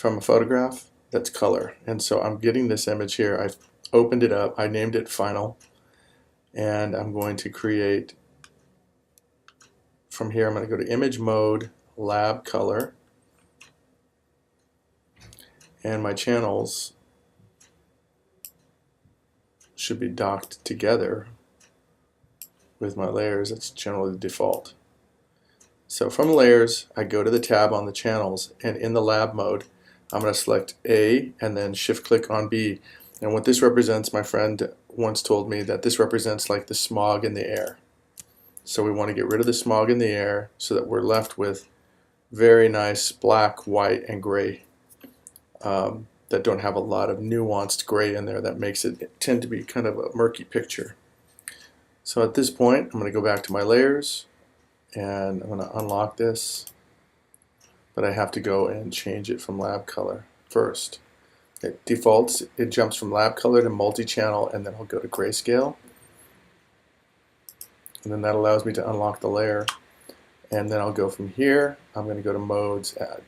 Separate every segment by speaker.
Speaker 1: from a photograph that's color. And so I'm getting this image here. I've opened it up. I named it Final. And I'm going to create, from here I'm going to go to Image Mode, Lab Color. And my channels should be docked together with my layers. That's generally the default. So from layers, I go to the tab on the channels, and in the lab mode, I'm going to select A and then shift click on B. And what this represents, my friend once told me that this represents like the smog in the air. So we want to get rid of the smog in the air so that we're left with very nice black, white, and gray that don't have a lot of nuanced gray in there that makes it tend to be kind of a murky picture. So at this point, I'm going to go back to my layers and I'm going to unlock this, but I have to go and change it from lab color first. It defaults, it jumps from lab color to multi-channel, and then I'll go to grayscale, and then that allows me to unlock the layer. And then I'll go from here, I'm going to go to modes, add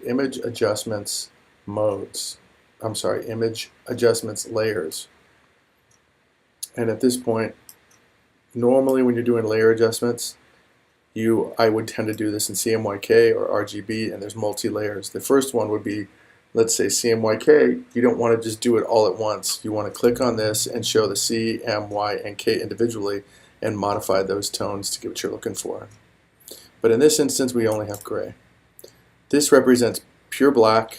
Speaker 1: image adjustments, modes. I'm sorry, image adjustments, layers. And at this point, normally when you're doing layer adjustments, I would tend to do this in CMYK or RGB, and there's multi-layers. The first one would be, let's say CMYK. You don't want to just do it all at once. You want to click on this and show the C, M, Y, and K individually and modify those tones to get what you're looking for. But in this instance, we only have gray. This represents pure black.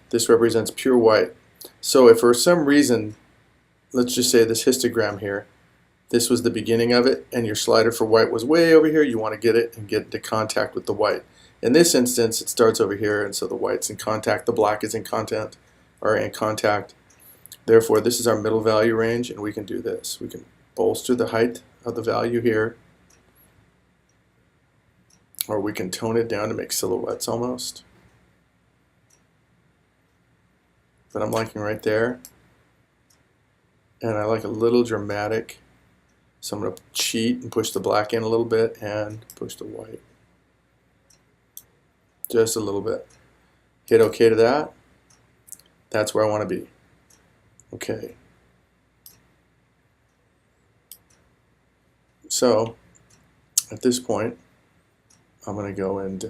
Speaker 1: This represents pure white. So if for some reason, let's just say this histogram here, this was the beginning of it, and your slider for white was way over here, you want to get it and get into contact with the white. In this instance, it starts over here, and so the white's in contact, the black is in contact. Therefore, this is our middle value range, and we can do this. We can bolster the height of the value here, or we can tone it down to make silhouettes almost. But I'm liking right there, and I like a little dramatic. So I'm going to cheat and push the black in a little bit and push the white just a little bit. Hit OK to that. That's where I want to be. Okay. So at this point, I'm going to go and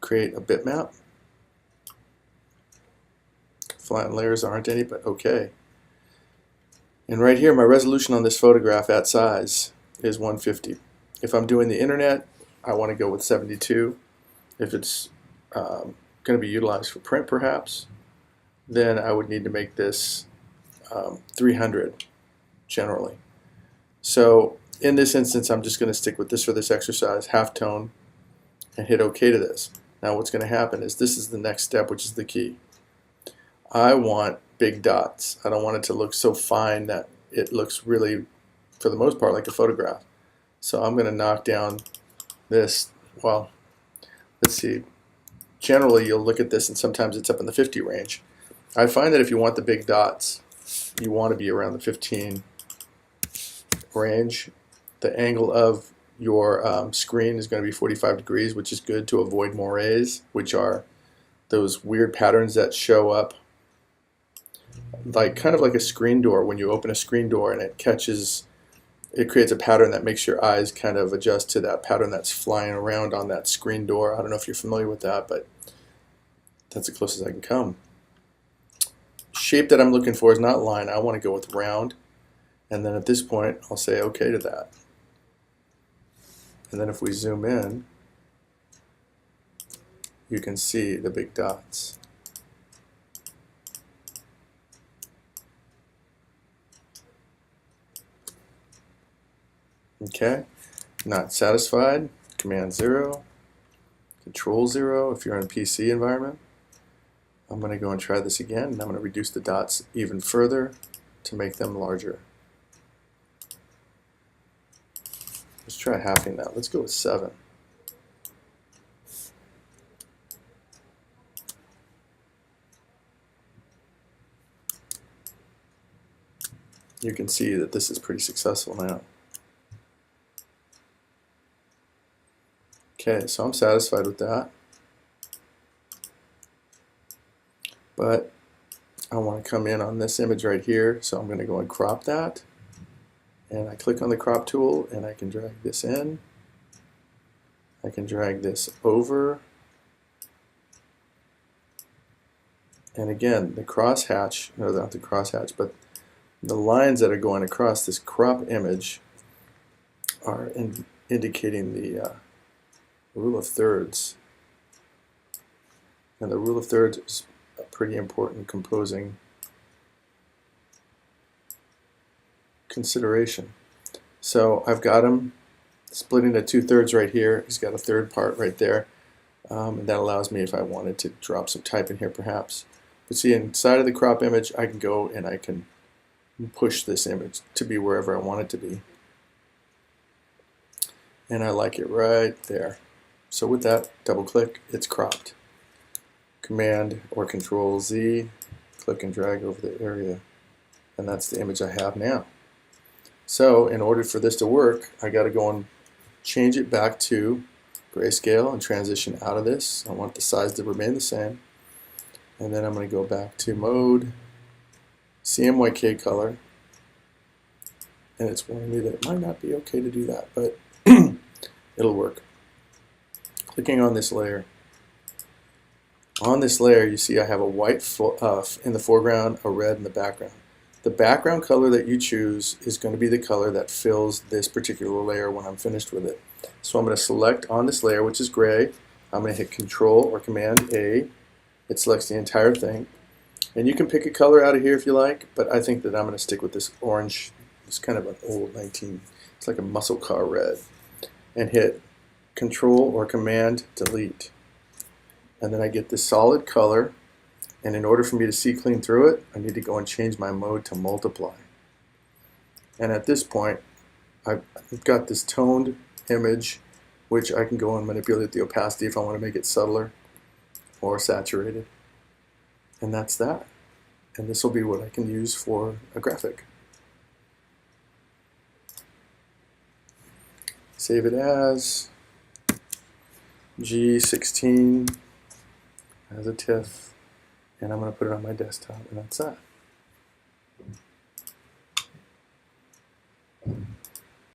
Speaker 1: create a bitmap. Flatten layers aren't any, but okay. And right here, my resolution on this photograph at size is 150. If I'm doing the internet, I want to go with 72. If it's going to be utilized for print, perhaps, then I would need to make this 300 generally. So in this instance, I'm just going to stick with this for this exercise, halftone, and hit OK to this. Now what's going to happen is this is the next step, which is the key. I want big dots. I don't want it to look so fine that it looks really, for the most part, like a photograph. So I'm going to knock down this. Well, let's see. Generally, you'll look at this and sometimes it's up in the 50 range. I find that if you want the big dots, you want to be around the 15 range. The angle of your screen is going to be 45 degrees, which is good to avoid moires, which are those weird patterns that show up like kind of like a screen door. When you open a screen door and it creates a pattern that makes your eyes kind of adjust to that pattern that's flying around on that screen door. I don't know if you're familiar with that, but that's the closest I can come. Shape that I'm looking for is not line. I want to go with round, and then at this point I'll say OK to that. And then if we zoom in, you can see the big dots. Okay, not satisfied, Command 0, Control 0 if you're in a PC environment. I'm going to go and try this again, and I'm going to reduce the dots even further to make them larger. Let's try halving that. Let's go with 7. You can see that this is pretty successful now. Okay, so I'm satisfied with that. but I want to come in on this image right here, so I'm going to go and crop that. And I click on the crop tool and I can drag this in. I can drag this over. And again, the crosshatch, no, not the crosshatch, but the lines that are going across this crop image are indicating the rule of thirds. And the rule of thirds is a pretty important composing consideration. So I've got him split into 2/3 right here. He's got a third part right there. And that allows me, if I wanted to drop some type in here perhaps. But see, inside of the crop image, I can go and I can push this image to be wherever I want it to be. And I like it right there. So with that, double click, it's cropped. Command or Control Z, click and drag over the area. And that's the image I have now. So in order for this to work, I got to go and change it back to grayscale and transition out of this. I want the size to remain the same. And then I'm going to go back to mode, CMYK color. And it's warning me that it might not be okay to do that, but it'll work. Clicking on this layer. On this layer, you see I have a white in the foreground, a red in the background. The background color that you choose is going to be the color that fills this particular layer when I'm finished with it. So I'm going to select on this layer, which is gray. I'm going to hit Control or Command A. It selects the entire thing. And you can pick a color out of here if you like, but I think that I'm going to stick with this orange. It's kind of an old it's like a muscle car red. And hit Control or Command Delete. And then I get this solid color. And in order for me to see clean through it, I need to go and change my mode to multiply. And at this point, I've got this toned image, which I can go and manipulate the opacity if I want to make it subtler or saturated. And that's that. And this will be what I can use for a graphic. Save it as G16 as a TIFF. And I'm going to put it on my desktop, and that's that.